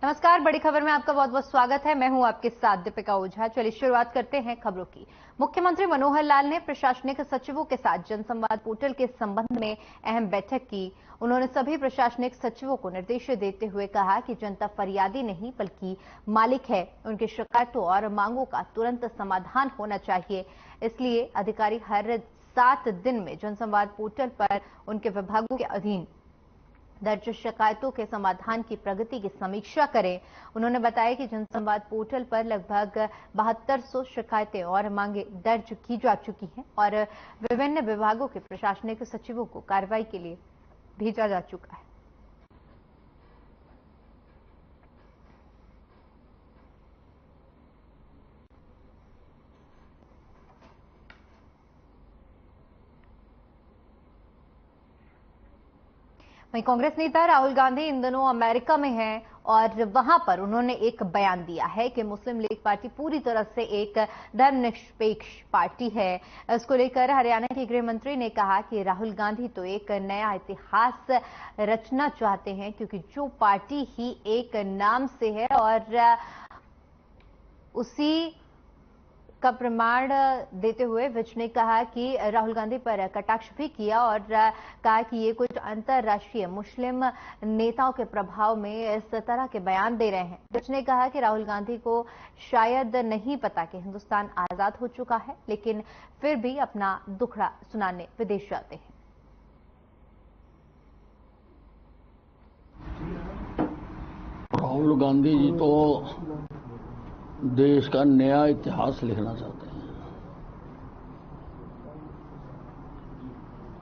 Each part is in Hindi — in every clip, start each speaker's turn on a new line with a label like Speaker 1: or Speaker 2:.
Speaker 1: नमस्कार, बड़ी खबर में आपका बहुत बहुत स्वागत है। मैं हूं आपके साथ दीपिका ओझा। चलिए शुरुआत करते हैं खबरों की। मुख्यमंत्री मनोहर लाल ने प्रशासनिक सचिवों के साथ जनसंवाद पोर्टल के संबंध में अहम बैठक की। उन्होंने सभी प्रशासनिक सचिवों को निर्देश देते हुए कहा कि जनता फरियादी नहीं बल्कि मालिक है। उनकी शिकायतों और मांगों का तुरंत समाधान होना चाहिए। इसलिए अधिकारी हर 7 दिन में जनसंवाद पोर्टल पर उनके विभागों के अधीन दर्ज शिकायतों के समाधान की प्रगति की समीक्षा करें। उन्होंने बताया कि जनसंवाद पोर्टल पर लगभग 7200 शिकायतें और मांगे दर्ज की जा चुकी हैं और विभिन्न विभागों के प्रशासनिक सचिवों को कार्रवाई के लिए भेजा जा चुका है। वहीं कांग्रेस नेता राहुल गांधी इन दिनों अमेरिका में हैं और वहां पर उन्होंने एक बयान दिया है कि मुस्लिम लीग पार्टी पूरी तरह से एक धर्मनिरपेक्ष पार्टी है। इसको लेकर हरियाणा के गृह मंत्री ने कहा कि राहुल गांधी तो एक नया इतिहास रचना चाहते हैं, क्योंकि जो पार्टी ही एक नाम से है और उसी का प्रमाण देते हुए विज ने कहा कि राहुल गांधी पर कटाक्ष भी किया और कहा कि ये कुछ अंतर्राष्ट्रीय मुस्लिम नेताओं के प्रभाव में इस तरह के बयान दे रहे हैं। विज ने कहा कि राहुल गांधी को शायद नहीं पता कि हिंदुस्तान आजाद हो चुका है, लेकिन फिर भी अपना दुखड़ा सुनाने विदेश जाते हैं।
Speaker 2: राहुल गांधी जी तो देश का नया इतिहास लिखना चाहते हैं।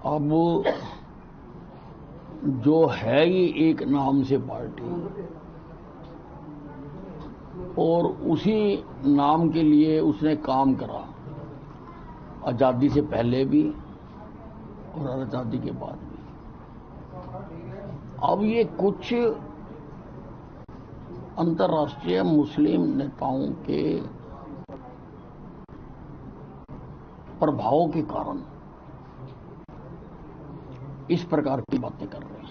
Speaker 2: अब जो है ही एक नाम से पार्टी और उसी नाम के लिए उसने काम करा, आजादी से पहले भी और आजादी के बाद भी। अब ये कुछ अंतर्राष्ट्रीय मुस्लिम नेताओं के प्रभाव के कारण इस प्रकार की बातें कर रहे हैं।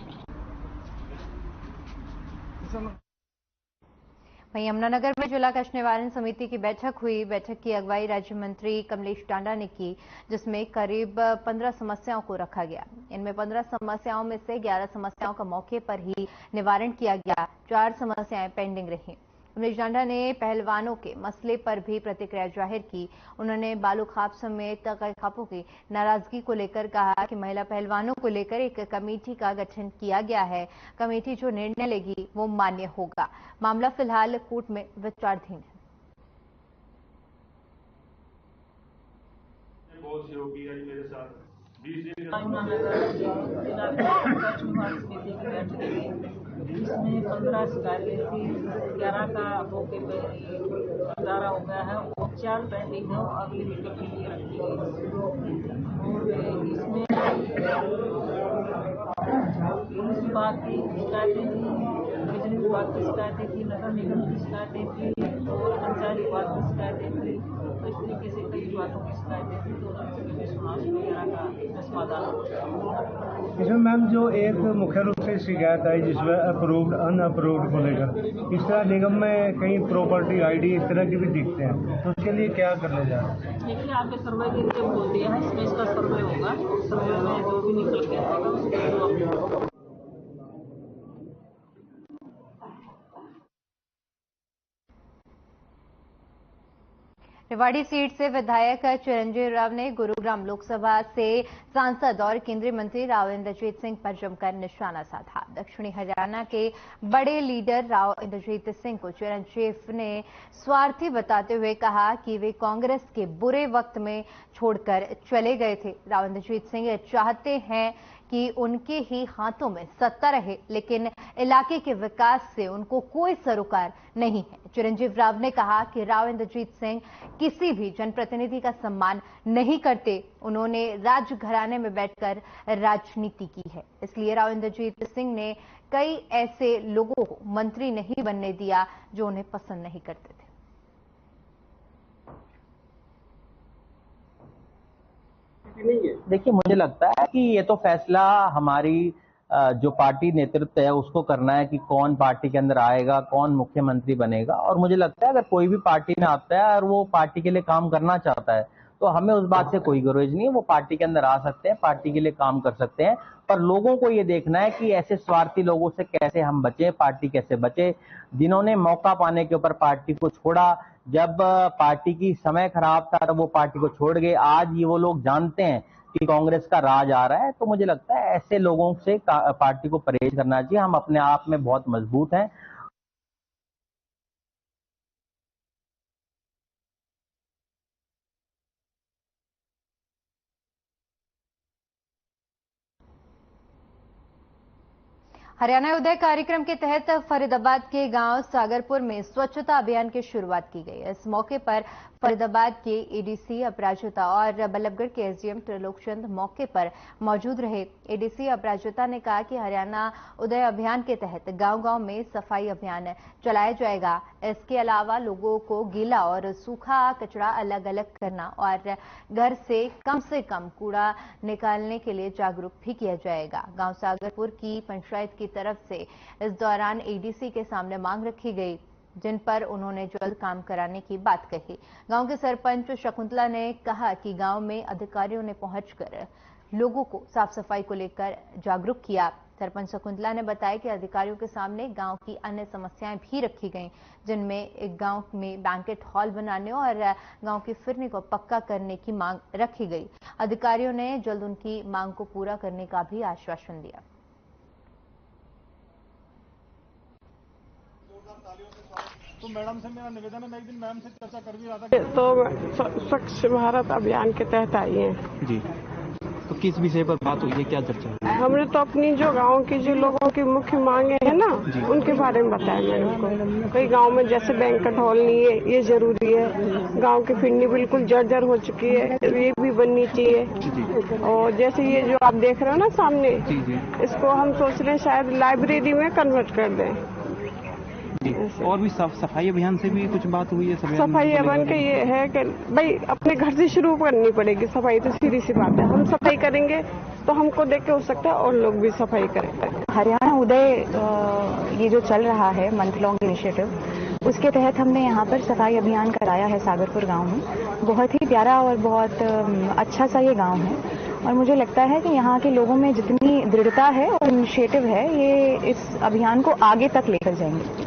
Speaker 1: वहीं यमुनानगर में जिला कष्ट निवारण समिति की बैठक हुई। बैठक की अगुवाई राज्य मंत्री कमलेश टांडा ने की, जिसमें करीब 15 समस्याओं को रखा गया। इनमें 15 समस्याओं में से 11 समस्याओं का मौके पर ही निवारण किया गया, 4 समस्याएं पेंडिंग रहीं। कमलेश टांडा ने पहलवानों के मसले पर भी प्रतिक्रिया जाहिर की। उन्होंने बालू खाप समेत कई खापों की नाराजगी को लेकर कहा कि महिला पहलवानों को लेकर एक कमेटी का गठन किया गया है। कमेटी जो निर्णय लेगी वो मान्य होगा। मामला फिलहाल कोर्ट में विचाराधीन है।
Speaker 3: बहुत सहयोग किया मेरे साथ।
Speaker 4: इसमें 15 शिकायतें थी, 11 का मौके पर निपटारा हो गया है और 4 पेंडिंग है और अगली मीटिंग के लिए रखी गई। और इसमें पुलिस विभाग की शिकायतें थी, बिजली विभाग की शिकायतें थी, नगर निगम की शिकायतें थी और पंचायत विभाग की शिकायतें थी। तो इस तरीके से कई विभागों की शिकायतें थी, तो का समाधान।
Speaker 5: इसमें मैम जो एक मुख्य रूप से शिकायत आई जिसमें अप्रूव्ड अनअप्रूव्ड को लेकर, इस तरह निगम में कई प्रॉपर्टी आईडी इस तरह के भी दिखते हैं, तो उसके लिए क्या करने जा रहे हैं?
Speaker 4: देखिए, आपके सर्वे के लिए बोल दिया है, इसमें इसका सर्वे होगा। सर्वे में जो भी निकल के आएगा उसको
Speaker 1: रेवाड़ी सीट से विधायक चिरंजीव राव ने गुरुग्राम लोकसभा से सांसद और केंद्रीय मंत्री राव इंद्रजीत सिंह पर जमकर निशाना साधा। दक्षिणी हरियाणा के बड़े लीडर राव इंद्रजीत सिंह को चिरंजीव ने स्वार्थी बताते हुए कहा कि वे कांग्रेस के बुरे वक्त में छोड़कर चले गए थे। राव इंद्रजीत सिंह चाहते हैं कि उनके ही हाथों में सत्ता रहे, लेकिन इलाके के विकास से उनको कोई सरोकार नहीं है। चिरंजीव राव ने कहा कि राव इंद्रजीत सिंह किसी भी जनप्रतिनिधि का सम्मान नहीं करते। उन्होंने राजघराने में बैठकर राजनीति की है, इसलिए राव इंद्रजीत सिंह ने कई ऐसे लोगों को मंत्री नहीं बनने दिया जो उन्हें पसंद नहीं करते थे।
Speaker 6: देखिए, मुझे लगता है कि ये तो फैसला हमारी जो पार्टी नेतृत्व है उसको करना है कि कौन पार्टी के अंदर आएगा, कौन मुख्यमंत्री बनेगा। और मुझे लगता है अगर कोई भी पार्टी में आता है और वो पार्टी के लिए काम करना चाहता है तो हमें उस बात से कोई गुरेज नहीं है, वो पार्टी के अंदर आ सकते हैं, पार्टी के लिए काम कर सकते हैं। पर लोगों को ये देखना है कि ऐसे स्वार्थी लोगों से कैसे हम बचें, पार्टी कैसे बचे, जिन्होंने मौका पाने के ऊपर पार्टी को छोड़ा। जब पार्टी की समय खराब था तब वो पार्टी को छोड़ गए। आज ये वो लोग जानते हैं कि कांग्रेस का राज आ रहा है, तो मुझे लगता है ऐसे लोगों से पार्टी को परहेज करना चाहिए। हम अपने आप में बहुत मजबूत हैं।
Speaker 1: हरियाणा उदय कार्यक्रम के तहत फरीदाबाद के गांव सागरपुर में स्वच्छता अभियान की शुरुआत की गई। इस मौके पर फरीदाबाद के एडीसी अपराजिता और बल्लभगढ़ के एसडीएम त्रिलोकचंद मौके पर मौजूद रहे। एडीसी अपराजिता ने कहा कि हरियाणा उदय अभियान के तहत गांव-गांव में सफाई अभियान चलाया जाएगा। इसके अलावा लोगों को गीला और सूखा कचरा अलग अलग करना और घर से कम कूड़ा निकालने के लिए जागरूक भी किया जाएगा। गांव सागरपुर की पंचायत की तरफ से इस दौरान एडीसी के सामने मांग रखी गई, जिन पर उन्होंने जल्द काम कराने की बात कही। गांव के सरपंच शकुंतला ने कहा कि गांव में अधिकारियों ने पहुंचकर लोगों को साफ सफाई को लेकर जागरूक किया। सरपंच शकुंतला ने बताया कि अधिकारियों के सामने गांव की अन्य समस्याएं भी रखी गईं, जिनमें एक गांव में बैंकेट हॉल बनाने और गांव की फिरनी को पक्का करने की मांग रखी गई। अधिकारियों ने जल्द उनकी मांग को पूरा करने का भी आश्वासन दिया।
Speaker 3: तो मैडम से मेरा निवेदन है, मैं एक दिन मैम से चर्चा कर भी रहा था।
Speaker 7: तो स्वच्छ भारत अभियान के तहत आई हैं
Speaker 8: जी, तो किस विषय पर बात हुई है, क्या चर्चा हुई?
Speaker 7: हमने तो अपनी जो गांव की जो लोगों की मुख्य मांगे हैं ना उनके बारे में बताया मैंने उनको। कई गांव में जैसे बैंकेट हॉल नहीं है, ये जरूरी है। गांव की फिरनी बिल्कुल जर्जर हो चुकी है, ये भी बननी चाहिए। और जैसे ये जो आप देख रहे हो ना सामने, इसको हम सोच रहे हैं शायद लाइब्रेरी में कन्वर्ट कर दें।
Speaker 8: और भी सफाई अभियान से भी कुछ बात हुई है?
Speaker 7: सफाई अभियान का ये है कि भाई अपने घर से शुरू करनी पड़ेगी सफाई, तो सीधी सी बात है। हम सफाई करेंगे तो हमको देख के हो सकता है और लोग भी सफाई करेंगे।
Speaker 9: हरियाणा उदय ये जो चल रहा है मंथ लॉन्ग इनिशिएटिव, उसके तहत हमने यहाँ पर सफाई अभियान कराया है सागरपुर गांव में। बहुत ही प्यारा और बहुत अच्छा सा ये गांव है और मुझे लगता है कि यहाँ के लोगों में जितनी दृढ़ता है और इनिशिएटिव है, ये इस अभियान को आगे तक लेकर जाएंगे।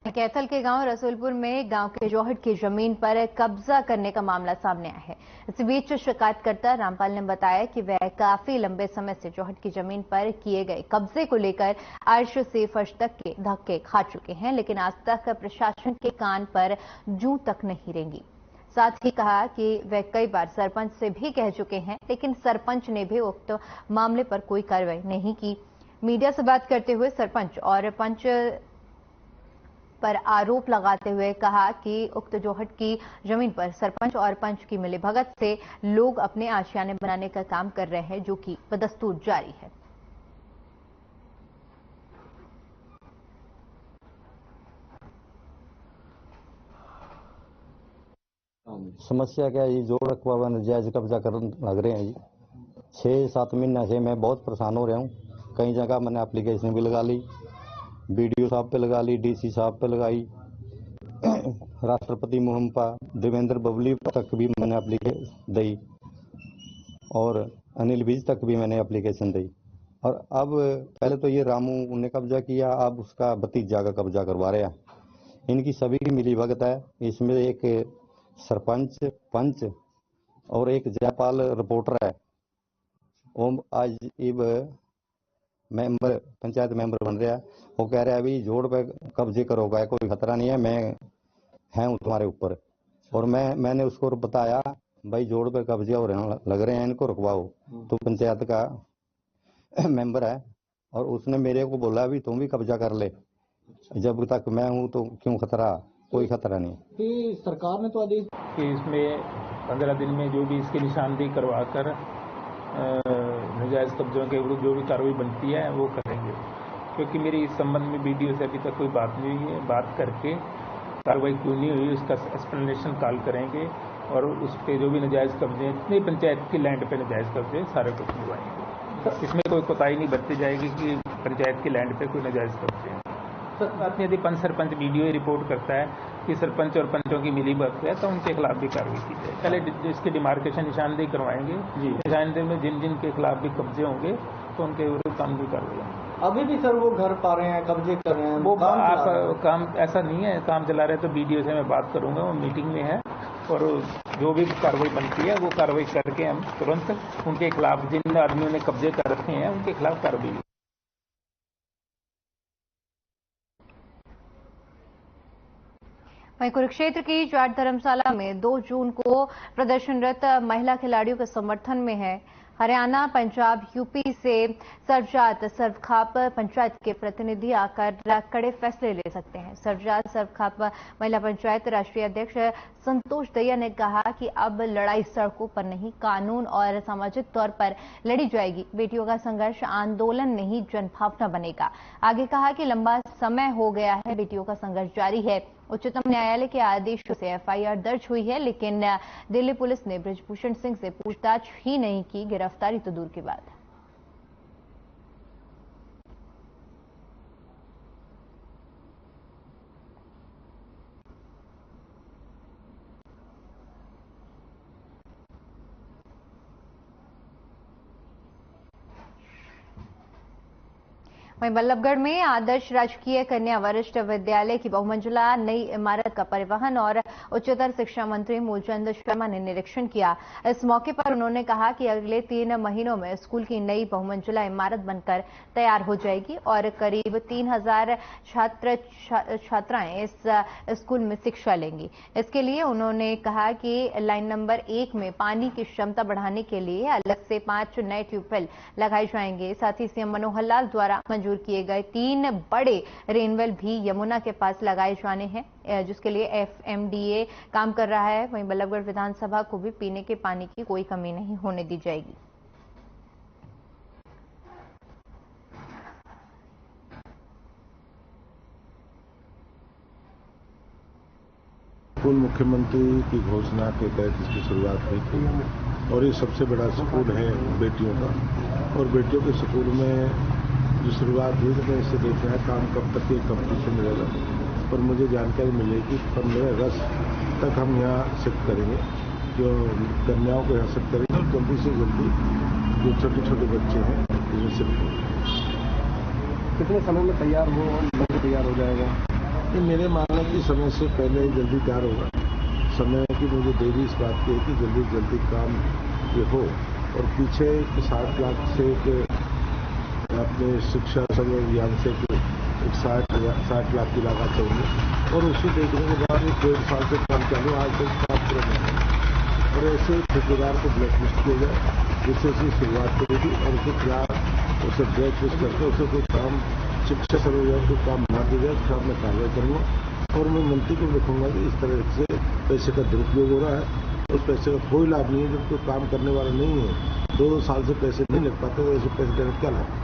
Speaker 1: कैथल के गांव रसूलपुर में गांव के जोहट की जमीन पर कब्जा करने का मामला सामने आया है। इस बीच शिकायतकर्ता रामपाल ने बताया कि वह काफी लंबे समय से जोहट की जमीन पर किए गए कब्जे को लेकर अर्श से फर्श तक के धक्के खा चुके हैं, लेकिन आज तक प्रशासन के कान पर जूं तक नहीं रेंगी। साथ ही कहा कि वह कई बार सरपंच से भी कह चुके हैं, लेकिन सरपंच ने भी उक्त मामले पर कोई कार्रवाई नहीं की। मीडिया से बात करते हुए सरपंच और पंच पर आरोप लगाते हुए कहा कि उक्त जोहट की जमीन पर सरपंच और पंच की मिलीभगत से लोग अपने आशियाने बनाने का काम कर रहे हैं, जो कि बदस्तूर जारी है।
Speaker 10: समस्या क्या है जी? जोड़ रखवा पर नजायज कब्जा करने लग रहे हैं जी। 6-7 महीने से मैं बहुत परेशान हो रहा हूँ। कई जगह मैंने एप्लीकेशन भी लगा ली, बीडीओ साहब पे लगा ली, डीसी साहब पे लगाई, राष्ट्रपति मुहिम पर देवेंद्र बबली तक भी मैंने एप्लीकेशन दी और अनिल विज तक भी मैंने एप्लीकेशन दी। और अब पहले तो ये रामू ने कब्जा किया, अब उसका भतीजा का कब्जा करवा रहे हैं। इनकी सभी की मिलीभगत है। इसमें एक सरपंच, पंच और एक जयपाल रिपोर्टर है। वो आज मेंबर पंचायत मेंबर बन रहा है। वो कह रहा है अभी जोड़ पे कब्जे करोगा, कोई खतरा नहीं है, मैं हूँ तुम्हारे ऊपर। और मैंने उसको बताया भाई जोड़ पे कब्जे हो रहे लग रहे हैं, इनको रुकवाओ। तो पंचायत का मेंबर है और उसने मेरे को बोला अभी तुम भी कब्जा कर ले, जब तक मैं हूँ तो क्यों खतरा, कोई खतरा नहीं।
Speaker 11: सरकार ने तो आदेश
Speaker 12: कि इसमें 15 दिन में जो भी इसकी निशानदेही करवा कर नाजायज कब्जों के विरुद्ध जो भी कार्रवाई बनती है वो करेंगे। क्योंकि मेरी इस संबंध में बीडीओ से अभी तक कोई बात नहीं हुई है। बात करके कार्रवाई क्यों नहीं हुई उसका एक्सप्लेनेशन कॉल करेंगे और उस पे जो भी नाजायज़ कब्जे हैं, जितने पंचायत की लैंड पे नाजायज़ कब्जे हैं, सारे कुछ मिलवाएंगे। इसमें कोई कोताही नहीं बरती जाएगी कि पंचायत की लैंड पे कोई नाजायज़ कब्जे हैं। तो यदि पंच सरपंच वीडियो रिपोर्ट करता है कि सरपंच और पंचों की मिली भगत है, तो उनके खिलाफ भी कार्रवाई की जाए। पहले इसकी डिमार्केशन निशानदेही करवाएंगे, निशानदेही में जिन जिन के खिलाफ भी कब्जे होंगे तो उनके विरुद्ध कानूनी कार्रवाई होगी।
Speaker 11: अभी भी सर वो घर पा रहे हैं, कब्जे कर रहे हैं,
Speaker 12: वो आप काम ऐसा नहीं है, काम चला रहे तो बीडीओ से मैं बात करूंगा, वो मीटिंग में है, और जो भी कार्रवाई बनती है वो कार्रवाई करके हम तुरंत उनके खिलाफ, जिन आदमियों ने कब्जे कर रखे हैं उनके खिलाफ कार्रवाई।
Speaker 1: वहीं कुरुक्षेत्र की जाट धर्मशाला में 2 जून को प्रदर्शनरत महिला खिलाड़ियों के समर्थन में है। हरियाणा, पंजाब, यूपी से सर्वजात सर्वखाप पंचायत के प्रतिनिधि आकर कड़े फैसले ले सकते हैं। सर्वजात सर्वखाप महिला पंचायत राष्ट्रीय अध्यक्ष संतोष दहिया ने कहा कि अब लड़ाई सड़कों पर नहीं, कानून और सामाजिक तौर पर लड़ी जाएगी। बेटियों का संघर्ष आंदोलन नहीं, जनभावना बनेगा। आगे कहा कि लंबा समय हो गया है, बेटियों का संघर्ष जारी है। उच्चतम न्यायालय के आदेशों से एफआईआर दर्ज हुई है, लेकिन दिल्ली पुलिस ने बृजभूषण सिंह से पूछताछ ही नहीं की, गिरफ्तारी तो दूर की बात है। वहीं बल्लभगढ़ में आदर्श राजकीय कन्या वरिष्ठ विद्यालय की बहुमंजिला नई इमारत का परिवहन और उच्चतर शिक्षा मंत्री मूलचंद शर्मा ने निरीक्षण किया। इस मौके पर उन्होंने कहा कि अगले 3 महीनों में स्कूल की नई बहुमंजिला इमारत बनकर तैयार हो जाएगी और करीब 3000 छात्र छात्राएं इस स्कूल में शिक्षा लेंगी। इसके लिए उन्होंने कहा कि लाइन नंबर 1 में पानी की क्षमता बढ़ाने के लिए अलग से 5 नए ट्यूबवेल लगाए जाएंगे। साथ ही सीएम मनोहर लाल द्वारा मंजूर किए गए 3 बड़े रेनवेल भी यमुना के पास लगाए जाने हैं, जिसके लिए एफएमडीए काम कर रहा है। वहीं बल्लभगढ़ विधानसभा को भी पीने के पानी की कोई कमी नहीं होने दी जाएगी।
Speaker 13: स्कूल मुख्यमंत्री की घोषणा के तहत इसकी शुरुआत हुई थी और ये सबसे बड़ा स्कूल है बेटियों का, और बेटियों के स्कूल में जो शुरुआत हुई तो मैं इससे देख रहा है काम कब तक ये कंपटीशन रहेगा, पर मुझे जानकारी मिलेगी 15 अगस्त तक हम यहाँ शिफ्ट करेंगे, जो कन्याओं को यहाँ शिफ्ट करेंगे और जल्दी से जल्दी जो छोटे छोटे बच्चे हैं इन्हें शिफ्ट करेंगे।
Speaker 11: कितने समय में तैयार हो जाएगा?
Speaker 13: ये मेरे मानने की समय से पहले जल्दी तैयार होगा। समय की मुझे देरी इस बात की है कि जल्दी जल्दी काम ये हो, और पीछे 60 लाख से अपने शिक्षा सब अभियान से 60 लाख की लागत चाहिए, और उसे देखने के बाद 1.5 साल से काम चालू, आज तक काम पूरा नहीं है, और ऐसे ठेकेदार को ब्लैकलिस्ट किया जाए जिससे उसकी शुरुआत करेगी और उसके खिलाफ उसे ब्लैकलिस्ट करके उसे कोई काम शिक्षा सर्वेक्षण को काम ना दिया जाए, उसका मैं कार्रवाई करूँगा। और मैं मंत्री को लिखूंगा कि इस तरह से पैसे का दुरुपयोग हो रहा है, उस पैसे का कोई लाभ नहीं है। जब कोई काम करने वाला नहीं है, 2 साल से पैसे नहीं लग पाते, तो ऐसे पैसे देने क्या लाभ?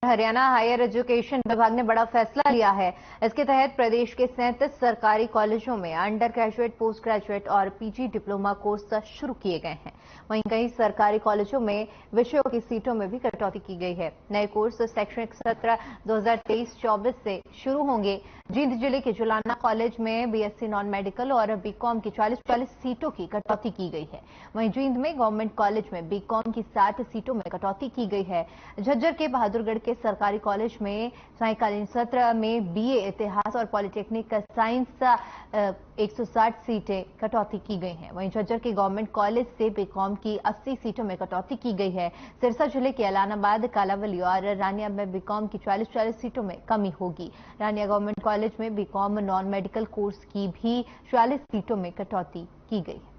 Speaker 1: हरियाणा हायर एजुकेशन विभाग ने बड़ा फैसला लिया है। इसके तहत प्रदेश के 37 सरकारी कॉलेजों में अंडर ग्रेजुएट, पोस्ट ग्रेजुएट और पीजी डिप्लोमा कोर्स शुरू किए गए हैं। वहीं कई सरकारी कॉलेजों में विषयों की सीटों में भी कटौती की गई है। नए कोर्स शैक्षणिक सत्र 2023-24 से शुरू होंगे। जींद जिले के जुलाना कॉलेज में बीएससी नॉन मेडिकल और बीकॉम की 40 सीटों की कटौती की गई है। वहीं जींद में गवर्नमेंट कॉलेज में बीकॉम की 60 सीटों में कटौती की गई है। झज्जर के बहादुरगढ़ के सरकारी कॉलेज में सायकालीन सत्र में बीए इतिहास और पॉलिटेक्निक साइंस 160 सीटें कटौती की गई हैं। वहीं झज्जर के गवर्नमेंट कॉलेज से बीकॉम की 80 सीटों में कटौती की गई है। सिरसा जिले के एलानाबाद, कालावली और रानिया में बीकॉम की 40 सीटों में कमी होगी। रानिया गवर्नमेंट कॉलेज में बीकॉम नॉन मेडिकल कोर्स की भी 40 सीटों में कटौती की गई है।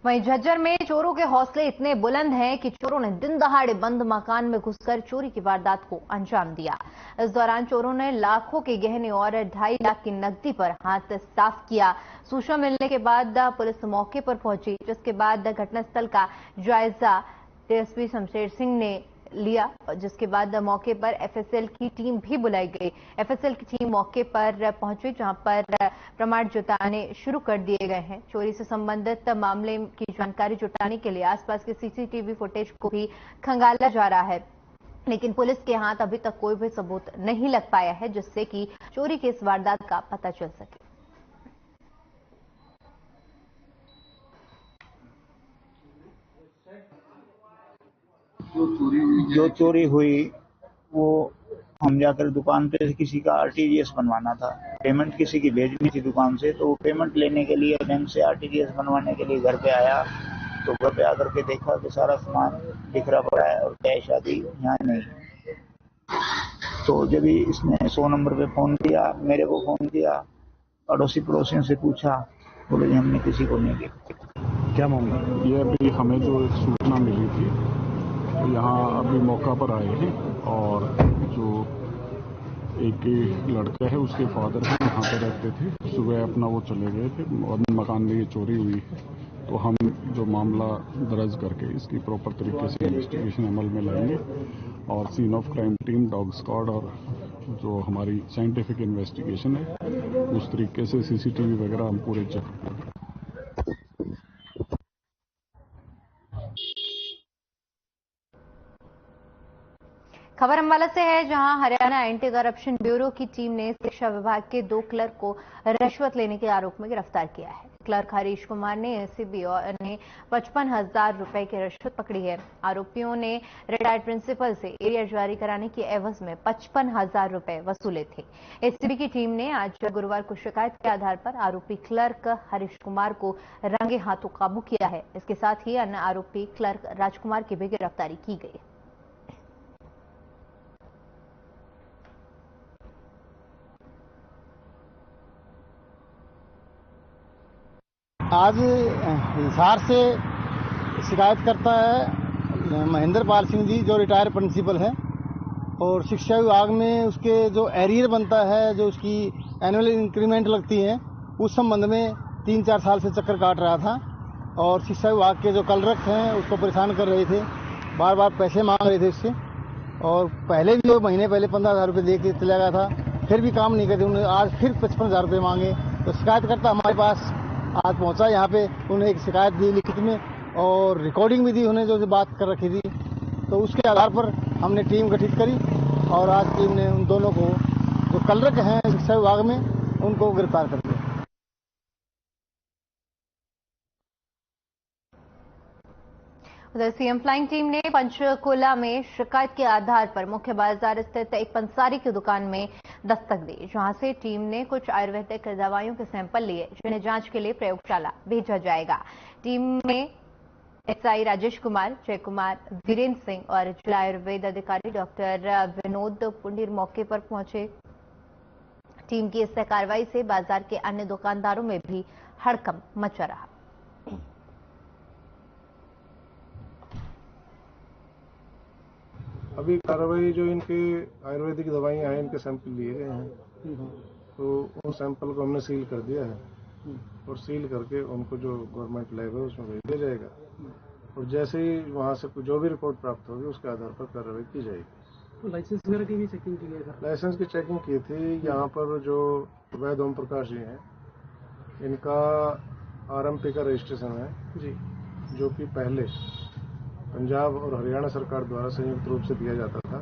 Speaker 1: वहीं झज्जर में चोरों के हौसले इतने बुलंद हैं कि चोरों ने दिन दहाड़े बंद मकान में घुसकर चोरी की वारदात को अंजाम दिया। इस दौरान चोरों ने लाखों के गहने और 2.5 लाख की नकदी पर हाथ साफ किया। सूचना मिलने के बाद पुलिस मौके पर पहुंची, जिसके बाद घटनास्थल का जायजा डीएसपी शमशेर सिंह ने लिया, जिसके बाद मौके पर एफएसएल की टीम भी बुलाई गई। एफएसएल की टीम मौके पर पहुंची, जहां पर प्रमाण जुटाने शुरू कर दिए गए हैं। चोरी से संबंधित मामले की जानकारी जुटाने के लिए आसपास के सीसीटीवी फुटेज को भी खंगाला जा रहा है, लेकिन पुलिस के हाथ अभी तक कोई भी सबूत नहीं लग पाया है जिससे कि चोरी की इस वारदात का पता चल सके।
Speaker 14: जो चोरी हुई वो हम जाकर दुकान पे किसी का आरटीजीएस बनवाना था, पेमेंट किसी की भेजनी थी दुकान से, तो वो पेमेंट लेने के लिए बैंक से आरटीजीएस बनवाने के लिए घर पे आया। तो घर पे आकर के देखा कि सारा सामान बिखरा पड़ा है और कैश आदि यहाँ नहीं। तो जब इसने 100 नंबर पे फोन किया, मेरे को फोन किया, अड़ोसी पड़ोसियों से पूछा, बोले जी हमने किसी को नहीं देखा।
Speaker 13: क्या मामला? ये अभी हमें जो सूचना मिली थी तो यहाँ अभी मौका पर आए हैं और जो एक लड़का है उसके फादर है, यहाँ पर रहते थे। सुबह अपना वो चले गए थे और मकान में ये चोरी हुई है। तो हम जो मामला दर्ज करके इसकी प्रॉपर तरीके से इन्वेस्टिगेशन अमल में लाएंगे और scene of crime team, dog squad और जो हमारी साइंटिफिक इन्वेस्टिगेशन है उस तरीके से सीसीटीवी वगैरह हम पूरे चेक करेंगे।
Speaker 1: खबर अम्बाला से है, जहां हरियाणा एंटी करप्शन ब्यूरो की टीम ने शिक्षा विभाग के 2 क्लर्क को रिश्वत लेने के आरोप में गिरफ्तार किया है। क्लर्क हरीश कुमार ने एसीबी और ने 55,000 रुपए की रिश्वत पकड़ी है। आरोपियों ने रिटायर्ड प्रिंसिपल से एरिया जारी कराने की एवज में 55,000 रुपए वसूले थे। एसीबी की टीम ने आज गुरुवार को शिकायत के आधार पर आरोपी क्लर्क हरीश कुमार को रंगे हाथों काबू किया है। इसके साथ ही अन्य आरोपी क्लर्क राजकुमार की भी गिरफ्तारी की गई।
Speaker 15: आज हिसार से शिकायत करता है महेंद्र पाल सिंह जी, जो रिटायर प्रिंसिपल है, और शिक्षा विभाग में उसके जो एरियर बनता है, जो उसकी एनुअल इंक्रीमेंट लगती है, उस संबंध में 3-4 साल से चक्कर काट रहा था और शिक्षा विभाग के जो क्लर्क हैं उसको परेशान कर रहे थे, बार बार पैसे मांग रहे थे उससे। और पहले भी 2 महीने पहले 15,000 रुपये दे के चला गया था, फिर भी काम नहीं करते। उन्होंने आज फिर 55,000 रुपये मांगे। तो शिकायतकर्ता हमारे पास आज पहुंचा यहाँ पे, उन्हें एक शिकायत दी लिखित में और रिकॉर्डिंग भी दी उन्हें जो बात कर रखी थी। तो उसके आधार पर हमने टीम गठित करी और आज टीम ने उन दोनों को, जो क्लर्क हैं शिक्षा विभाग में, उनको गिरफ्तार कर दिया।
Speaker 1: उधर सीएम फ्लाइंग टीम ने पंचकुला में शिकायत के आधार पर मुख्य बाजार स्थित एक पंसारी की दुकान में दस्तक दी, जहां से टीम ने कुछ आयुर्वेदिक दवाइयों के सैंपल लिए, जिन्हें जांच के लिए प्रयोगशाला भेजा जाएगा। टीम में एसआई राजेश कुमार, जय कुमार, वीरेंद्र सिंह और जिला आयुर्वेद अधिकारी डॉक्टर विनोद पुंडीर मौके पर पहुंचे। टीम की इस कार्रवाई से बाजार के अन्य दुकानदारों में भी हड़कंप मचा रहा।
Speaker 13: अभी कार्रवाई जो इनके आयुर्वेदिक दवाइयां हैं, इनके सैंपल लिए गए हैं, तो उन सैंपल को हमने सील कर दिया है और सील करके उनको जो गवर्नमेंट लैब है उसमें भेज दिया जाएगा और जैसे ही वहां से जो भी रिपोर्ट प्राप्त होगी उसके आधार पर कार्रवाई की जाएगी।
Speaker 11: तो लाइसेंस वगैरह की भी चेकिंग की गई?
Speaker 13: लाइसेंस की चेकिंग की थी। यहाँ पर जो वैद ओम प्रकाश जी हैं, इनका आरएमपी का रजिस्ट्रेशन है जी, जो कि पहले पंजाब और हरियाणा सरकार द्वारा संयुक्त रूप से दिया जाता था।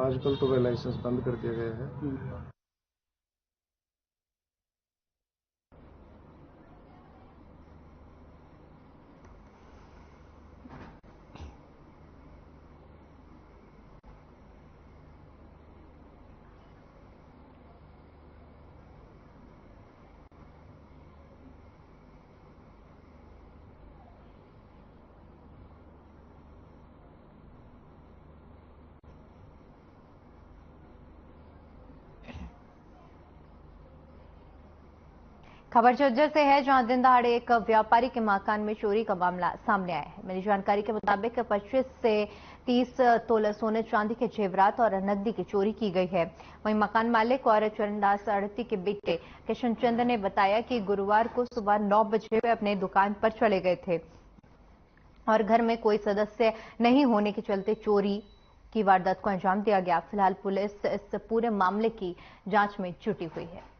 Speaker 13: आजकल तो वह लाइसेंस बंद कर दिया गया है।
Speaker 1: खबर झज्जर से है, जहां दिन दहाड़े एक व्यापारी के मकान में चोरी का मामला सामने आया है। मिली जानकारी के मुताबिक 25 से 30 तोला सोने चांदी के जेवरात और नकदी की चोरी की गई है। वहीं मकान मालिक और चरणदास अड़ती के बेटे किशन चंद ने बताया कि गुरुवार को सुबह 9 बजे वे अपने दुकान पर चले गए थे और घर में कोई सदस्य नहीं होने के चलते चोरी की वारदात को अंजाम दिया गया। फिलहाल पुलिस इस पूरे मामले की जांच में जुटी हुई है।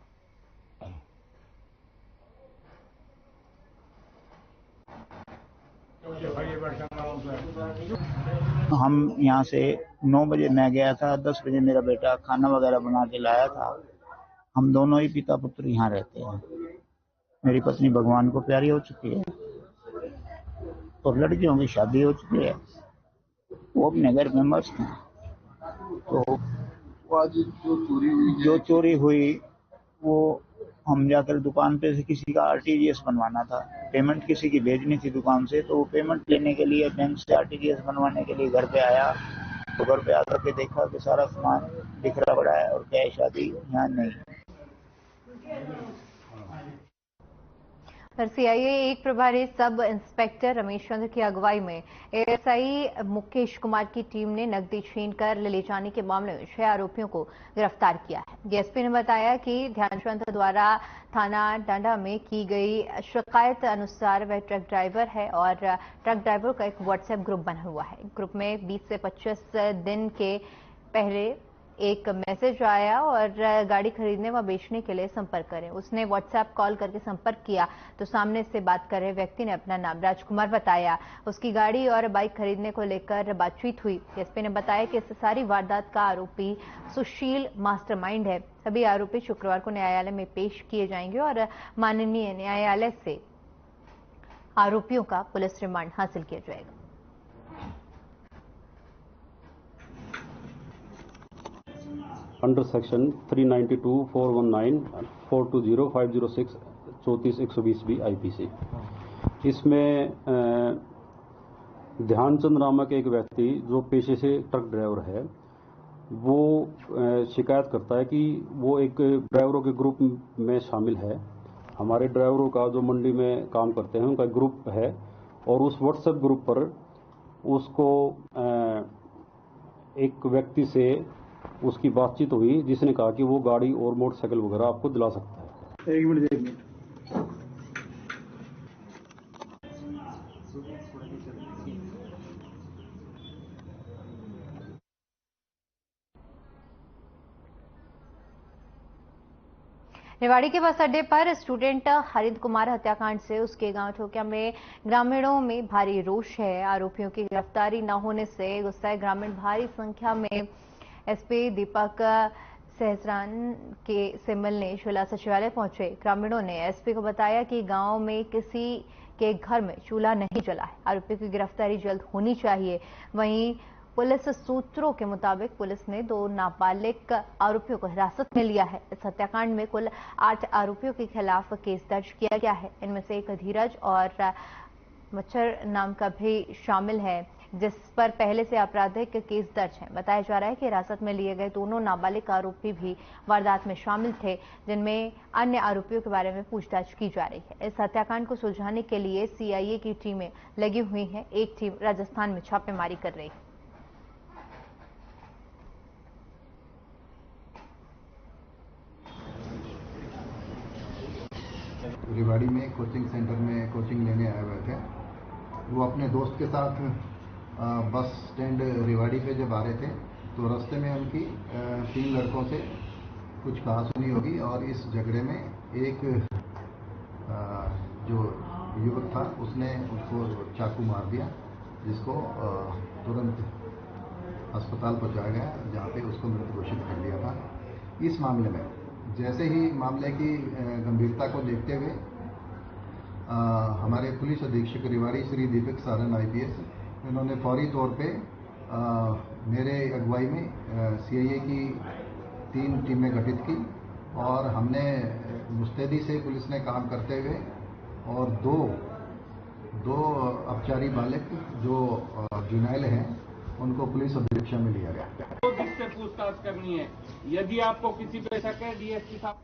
Speaker 14: हम यहाँ से 9 बजे मैं गया था, 10 बजे मेरा बेटा खाना वगैरह बना के लाया था। हम दोनों ही पिता पुत्र यहाँ रहते हैं। मेरी पत्नी भगवान को प्यारी हो चुकी है और लड़कियों की शादी हो चुकी है, वो अपने घर में मस्त हैं। तो आज जो चोरी हुई वो हम जाकर दुकान पे से किसी का आरटीजीएस बनवाना था, पेमेंट किसी की भेजनी थी दुकान से, तो वो पेमेंट लेने के लिए बैंक से आरटीजीएस बनवाने के लिए घर पे आया। तो घर पे आकर के देखा कि सारा सामान बिखरा पड़ा है और कैश आदि यहाँ नहीं।
Speaker 1: सीआईए एक प्रभारी सब इंस्पेक्टर रमेश चंद्र की अगुवाई में एएसआई मुकेश कुमार की टीम ने नकदी छीनकर ले जाने के मामले में 6 आरोपियों को गिरफ्तार किया है। डीएसपी ने बताया कि ध्यानचंद द्वारा थाना डांडा में की गई शिकायत अनुसार वह ट्रक ड्राइवर है और ट्रक ड्राइवर का एक व्हाट्सएप ग्रुप बना हुआ है। ग्रुप में 20 से 25 दिन के पहले एक मैसेज आया और गाड़ी खरीदने व बेचने के लिए संपर्क करें। उसने व्हाट्सएप कॉल करके संपर्क किया तो सामने से बात कर रहे व्यक्ति ने अपना नाम राजकुमार बताया। उसकी गाड़ी और बाइक खरीदने को लेकर बातचीत हुई। एसपी ने बताया कि इस सारी वारदात का आरोपी सुशील मास्टरमाइंड है। सभी आरोपी शुक्रवार को न्यायालय में पेश किए जाएंगे और माननीय न्यायालय से आरोपियों का पुलिस रिमांड हासिल किया जाएगा।
Speaker 16: Under section 392, 419, 420, 506, 34-120 IPC. इसमें ध्यानचंद नामक एक व्यक्ति जो पेशे से ट्रक ड्राइवर है, वो शिकायत करता है कि वो एक ड्राइवरों के ग्रुप में शामिल है। हमारे ड्राइवरों का जो मंडी में काम करते हैं उनका ग्रुप है और उस व्हाट्सएप ग्रुप पर उसको एक व्यक्ति से उसकी बातचीत हुई जिसने कहा कि वो गाड़ी और मोटरसाइकिल वगैरह आपको दिला सकता है।
Speaker 11: एक मिनट
Speaker 1: रेवाड़ी के बस अड्डे पर स्टूडेंट हरिद कुमार हत्याकांड से उसके गांव ठोकिया में ग्रामीणों में भारी रोष है। आरोपियों की गिरफ्तारी न होने से गुस्साए ग्रामीण भारी संख्या में एसपी दीपक सहसरान से मिलने जिला सचिवालय पहुंचे। ग्रामीणों ने एसपी को बताया कि गांव में किसी के घर में चूल्हा नहीं जला है। आरोपियों की गिरफ्तारी जल्द होनी चाहिए। वहीं पुलिस सूत्रों के मुताबिक पुलिस ने 2 नाबालिग आरोपियों को हिरासत में लिया है। इस हत्याकांड में कुल 8 आरोपियों के खिलाफ केस दर्ज किया गया है। इनमें से एक धीरज और मच्छर नाम का भी शामिल है, जिस पर पहले से आपराधिक केस दर्ज है। बताया जा रहा है कि हिरासत में लिए गए दोनों नाबालिग आरोपी भी वारदात में शामिल थे, जिनमें अन्य आरोपियों के बारे में पूछताछ की जा रही है। इस हत्याकांड को सुलझाने के लिए सीआईए की टीमें लगी हुई हैं। एक टीम राजस्थान में छापेमारी कर रही है।
Speaker 17: रेवाड़ी में कोचिंग सेंटर में कोचिंग लेने आए हुए थे। वो अपने दोस्त के साथ बस स्टैंड रेवाड़ी पे जब आ रहे थे तो रास्ते में उनकी 3 लड़कों से कुछ कहासुनी होगी और इस झगड़े में एक जो युवक था उसने उसको चाकू मार दिया, जिसको तुरंत अस्पताल पहुंचाया गया, जहाँ पे उसको मृत घोषित कर दिया था। इस मामले में जैसे ही मामले की गंभीरता को देखते हुए हमारे पुलिस अधीक्षक रेवाड़ी श्री दीपक सारण आईपीएस, इन्होंने फौरी तौर पे मेरे अगुवाई में सीआईए की 3 टीमें गठित की और हमने मुस्तैदी से पुलिस ने काम करते हुए और दो अपचारी बालक जो जुनैल हैं उनको पुलिस अभिरक्षा में लिया गया।
Speaker 18: तो जिससे पूछताछ करनी है, यदि आपको किसी पे शक है डीएसपी साहब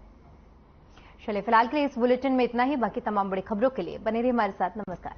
Speaker 1: चलिए फिलहाल के लिए इस बुलेटिन में इतना ही। बाकी तमाम बड़ी खबरों के लिए बने रहिए हमारे साथ। नमस्कार।